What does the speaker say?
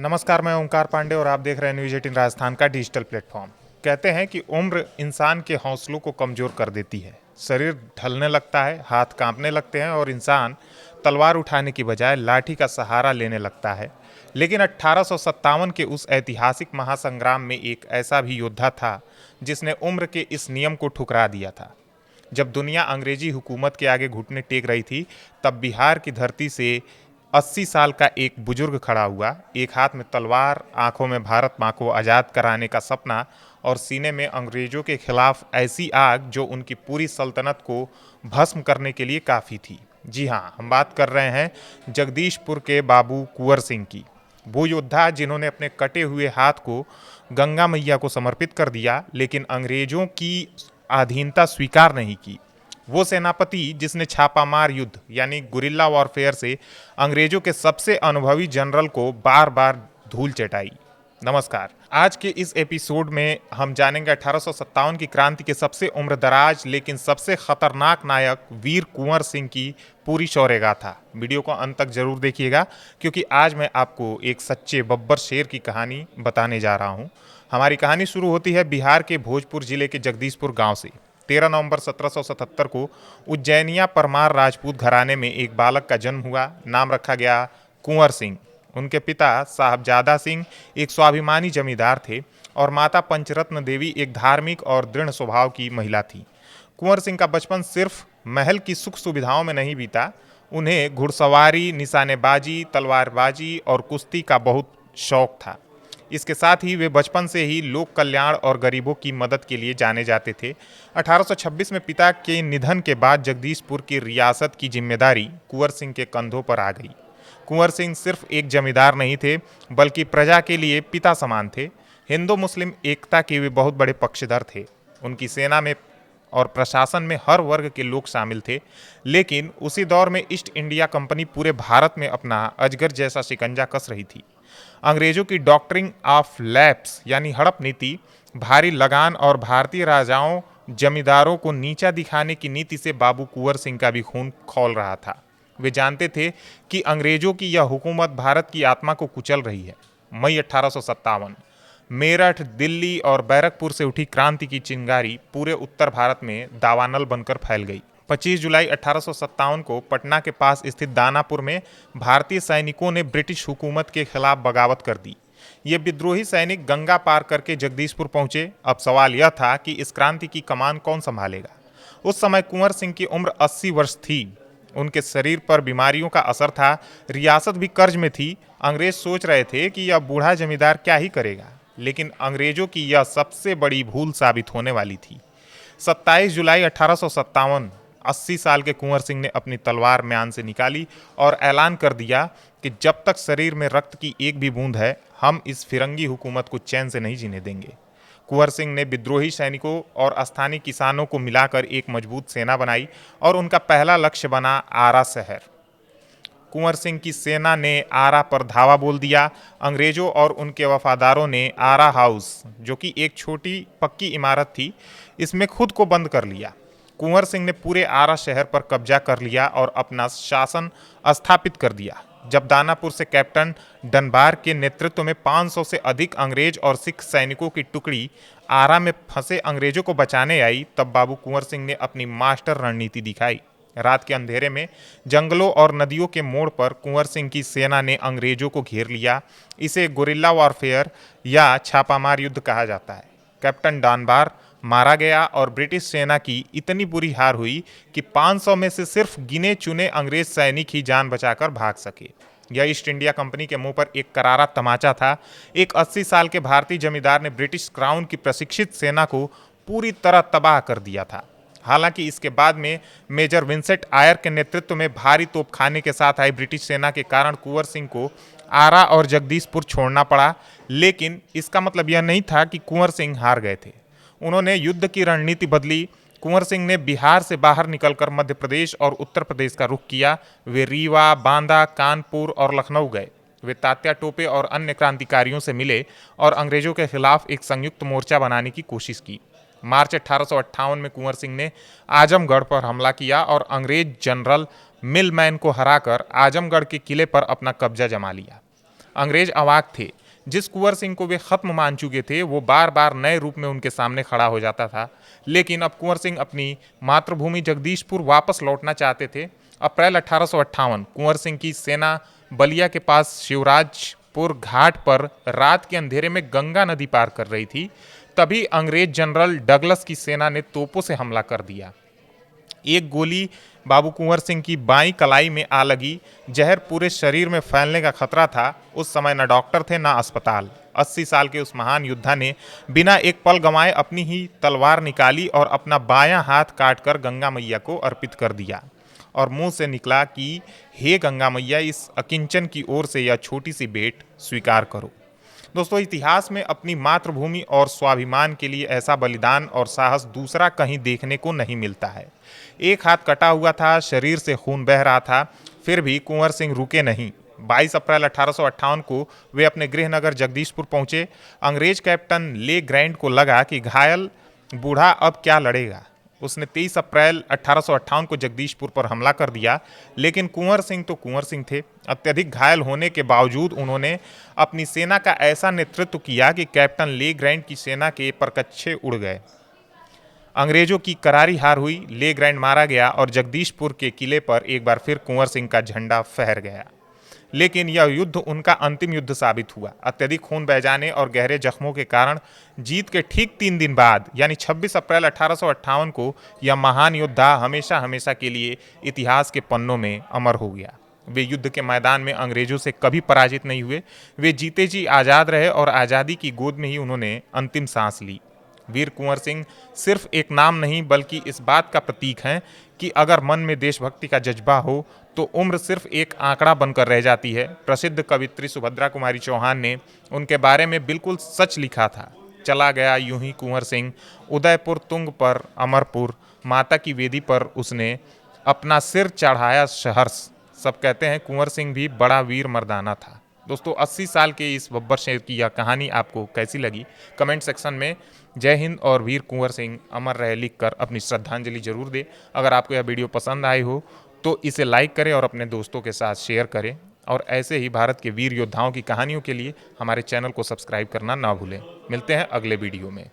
नमस्कार, मैं ओंकार पांडे और आप देख रहे हैं न्यूज़ 18 राजस्थान का डिजिटल प्लेटफॉर्म। कहते हैं कि उम्र इंसान के हौसलों को कमज़ोर कर देती है। शरीर ढलने लगता है, हाथ कांपने लगते हैं और इंसान तलवार उठाने की बजाय लाठी का सहारा लेने लगता है। लेकिन 1857 के उस ऐतिहासिक महासंग्राम में एक ऐसा भी योद्धा था जिसने उम्र के इस नियम को ठुकरा दिया था। जब दुनिया अंग्रेजी हुकूमत के आगे घुटने टेक रही थी, तब बिहार की धरती से 80 साल का एक बुजुर्ग खड़ा हुआ, एक हाथ में तलवार, आंखों में भारत माँ को आज़ाद कराने का सपना और सीने में अंग्रेजों के खिलाफ ऐसी आग जो उनकी पूरी सल्तनत को भस्म करने के लिए काफ़ी थी। जी हाँ, हम बात कर रहे हैं जगदीशपुर के बाबू कुंवर सिंह की। वो योद्धा जिन्होंने अपने कटे हुए हाथ को गंगा मैया को समर्पित कर दिया, लेकिन अंग्रेजों की अधीनता स्वीकार नहीं की। वो सेनापति जिसने छापामार युद्ध यानी गुरिल्ला वॉरफेयर से अंग्रेजों के सबसे अनुभवी जनरल को बार बार धूल चटाई। नमस्कार, आज के इस एपिसोड में हम जानेंगे 1857 की क्रांति के सबसे उम्रदराज लेकिन सबसे खतरनाक नायक वीर कुंवर सिंह की पूरी शौर्य गाथा। वीडियो को अंत तक जरूर देखिएगा, क्योंकि आज मैं आपको एक सच्चे बब्बर शेर की कहानी बताने जा रहा हूँ। हमारी कहानी शुरू होती है बिहार के भोजपुर जिले के जगदीशपुर गांव से। 13 नवंबर 1777 को उज्जैनिया परमार राजपूत घराने में एक बालक का जन्म हुआ। नाम रखा गया कुंवर सिंह। उनके पिता साहबजादा सिंह एक स्वाभिमानी जमींदार थे और माता पंचरत्न देवी एक धार्मिक और दृढ़ स्वभाव की महिला थी। कुंवर सिंह का बचपन सिर्फ महल की सुख सुविधाओं में नहीं बीता। उन्हें घुड़सवारी, निशानेबाजी, तलवारबाजी और कुश्ती का बहुत शौक था। इसके साथ ही वे बचपन से ही लोक कल्याण और गरीबों की मदद के लिए जाने जाते थे। 1826 में पिता के निधन के बाद जगदीशपुर की रियासत की जिम्मेदारी कुंवर सिंह के कंधों पर आ गई। कुंवर सिंह सिर्फ एक जमींदार नहीं थे, बल्कि प्रजा के लिए पिता समान थे। हिंदू मुस्लिम एकता के वे बहुत बड़े पक्षधर थे। उनकी सेना में और प्रशासन में हर वर्ग के लोग शामिल थे। लेकिन उसी दौर में ईस्ट इंडिया कंपनी पूरे भारत में अपना अजगर जैसा शिकंजा कस रही थी। अंग्रेजों की डॉक्ट्रिन ऑफ लैप्स यानी हड़प नीति, भारी लगान और भारतीय राजाओं जमींदारों को नीचा दिखाने की नीति से बाबू कुंवर सिंह का भी खून खौल रहा था। वे जानते थे कि अंग्रेजों की यह हुकूमत भारत की आत्मा को कुचल रही है। मई 1857 मेरठ, दिल्ली और बैरकपुर से उठी क्रांति की चिंगारी पूरे उत्तर भारत में दावानल बनकर फैल गई। 25 जुलाई 1857 को पटना के पास स्थित दानापुर में भारतीय सैनिकों ने ब्रिटिश हुकूमत के खिलाफ बगावत कर दी। ये विद्रोही सैनिक गंगा पार करके जगदीशपुर पहुंचे। अब सवाल यह था कि इस क्रांति की कमान कौन संभालेगा। उस समय कुंवर सिंह की उम्र 80 वर्ष थी। उनके शरीर पर बीमारियों का असर था। रियासत भी कर्ज में थी। अंग्रेज सोच रहे थे कि यह बूढ़ा जमींदार क्या ही करेगा, लेकिन अंग्रेजों की यह सबसे बड़ी भूल साबित होने वाली थी। 27 जुलाई 1857 80 साल के कुंवर सिंह ने अपनी तलवार म्यान से निकाली और ऐलान कर दिया कि जब तक शरीर में रक्त की एक भी बूंद है, हम इस फिरंगी हुकूमत को चैन से नहीं जीने देंगे। कुंवर सिंह ने विद्रोही सैनिकों और स्थानीय किसानों को मिलाकर एक मजबूत सेना बनाई और उनका पहला लक्ष्य बना आरा शहर। कुंवर सिंह की सेना ने आरा पर धावा बोल दिया। अंग्रेजों और उनके वफादारों ने आरा हाउस, जो कि एक छोटी पक्की इमारत थी, इसमें खुद को बंद कर लिया। कुंवर सिंह ने पूरे आरा शहर पर कब्जा कर लिया और अपना शासन स्थापित कर दिया। जब दानापुर से कैप्टन डनबार के नेतृत्व में 500 से अधिक अंग्रेज और सिख सैनिकों की टुकड़ी आरा में फंसे अंग्रेजों को बचाने आई, तब बाबू कुंवर सिंह ने अपनी मास्टर रणनीति दिखाई। रात के अंधेरे में जंगलों और नदियों के मोड़ पर कुंवर सिंह की सेना ने अंग्रेजों को घेर लिया। इसे गुरिल्ला वॉरफेयर या छापामार युद्ध कहा जाता है। कैप्टन डनबार मारा गया और ब्रिटिश सेना की इतनी बुरी हार हुई कि 500 में से सिर्फ गिने चुने अंग्रेज सैनिक ही जान बचाकर भाग सके। यह ईस्ट इंडिया कंपनी के मुंह पर एक करारा तमाचा था। एक 80 साल के भारतीय जमींदार ने ब्रिटिश क्राउन की प्रशिक्षित सेना को पूरी तरह तबाह कर दिया था। हालांकि इसके बाद में मेजर विंसेंट आयर के नेतृत्व में भारी तोपखाने के साथ आई ब्रिटिश सेना के कारण कुंवर सिंह को आरा और जगदीशपुर छोड़ना पड़ा। लेकिन इसका मतलब यह नहीं था कि कुंवर सिंह हार गए थे। उन्होंने युद्ध की रणनीति बदली। कुंवर सिंह ने बिहार से बाहर निकलकर मध्य प्रदेश और उत्तर प्रदेश का रुख किया। वे रीवा, बांदा, कानपुर और लखनऊ गए। वे तात्या टोपे और अन्य क्रांतिकारियों से मिले और अंग्रेजों के खिलाफ एक संयुक्त मोर्चा बनाने की कोशिश की। मार्च 1858 में कुंवर सिंह ने आजमगढ़ पर हमला किया और अंग्रेज जनरल मिलमैन को हराकर आजमगढ़ के किले पर अपना कब्जा जमा लिया। अंग्रेज अवाक थे। जिस कुंवर सिंह को वे खत्म मान चुके थे वो बार बार नए रूप में उनके सामने खड़ा हो जाता था। लेकिन अब कुंवर सिंह अपनी मातृभूमि जगदीशपुर वापस लौटना चाहते थे। अप्रैल 1858 कुंवर सिंह की सेना बलिया के पास शिवराजपुर घाट पर रात के अंधेरे में गंगा नदी पार कर रही थी। तभी अंग्रेज जनरल डगलस की सेना ने तोपों से हमला कर दिया। एक गोली बाबू कुंवर सिंह की बाईं कलाई में आ लगी। जहर पूरे शरीर में फैलने का खतरा था। उस समय न डॉक्टर थे न अस्पताल। 80 साल के उस महान योद्धा ने बिना एक पल गंवाए अपनी ही तलवार निकाली और अपना बायां हाथ काटकर गंगा मैया को अर्पित कर दिया और मुंह से निकला कि हे गंगा मैया, इस अकिंचन की ओर से यह छोटी सी भेंट स्वीकार करो। दोस्तों, इतिहास में अपनी मातृभूमि और स्वाभिमान के लिए ऐसा बलिदान और साहस दूसरा कहीं देखने को नहीं मिलता है। एक हाथ कटा हुआ था, शरीर से खून बह रहा था, फिर भी कुंवर सिंह रुके नहीं। 22 अप्रैल 1858 को वे अपने गृहनगर जगदीशपुर पहुंचे। अंग्रेज कैप्टन ले ग्रैंड को लगा कि घायल बूढ़ा अब क्या लड़ेगा। उसने 23 अप्रैल 1858 को जगदीशपुर पर हमला कर दिया। लेकिन कुंवर सिंह तो कुंवर सिंह थे। अत्यधिक घायल होने के बावजूद उन्होंने अपनी सेना का ऐसा नेतृत्व किया कि कैप्टन ले ग्रैंड की सेना के परकच्छे उड़ गए। अंग्रेजों की करारी हार हुई। ले ग्रैंड मारा गया और जगदीशपुर के किले पर एक बार फिर कुंवर सिंह का झंडा फहर गया। लेकिन यह युद्ध उनका अंतिम युद्ध साबित हुआ। अत्यधिक खून बह जाने और गहरे जख्मों के कारण जीत के ठीक 3 दिन बाद यानी 26 अप्रैल 1858 को यह महान योद्धा हमेशा हमेशा के लिए इतिहास के पन्नों में अमर हो गया। वे युद्ध के मैदान में अंग्रेजों से कभी पराजित नहीं हुए। वे जीते जी आज़ाद रहे और आज़ादी की गोद में ही उन्होंने अंतिम सांस ली। वीर कुंवर सिंह सिर्फ एक नाम नहीं बल्कि इस बात का प्रतीक हैं कि अगर मन में देशभक्ति का जज्बा हो तो उम्र सिर्फ एक आंकड़ा बनकर रह जाती है। प्रसिद्ध कवित्री सुभद्रा कुमारी चौहान ने उनके बारे में बिल्कुल सच लिखा था। चला गया यूं ही कुंवर सिंह, उदयपुर तुंग पर अमरपुर, माता की वेदी पर उसने अपना सिर चढ़ाया सहर्ष। सब कहते हैं कुंवर सिंह भी बड़ा वीर मर्दाना था। दोस्तों, 80 साल के इस बब्बर शेर की यह कहानी आपको कैसी लगी? कमेंट सेक्शन में जय हिंद और वीर कुंवर सिंह अमर रहे लिखकर अपनी श्रद्धांजलि जरूर दें। अगर आपको यह वीडियो पसंद आई हो तो इसे लाइक करें और अपने दोस्तों के साथ शेयर करें। और ऐसे ही भारत के वीर योद्धाओं की कहानियों के लिए हमारे चैनल को सब्सक्राइब करना ना भूलें। मिलते हैं अगले वीडियो में।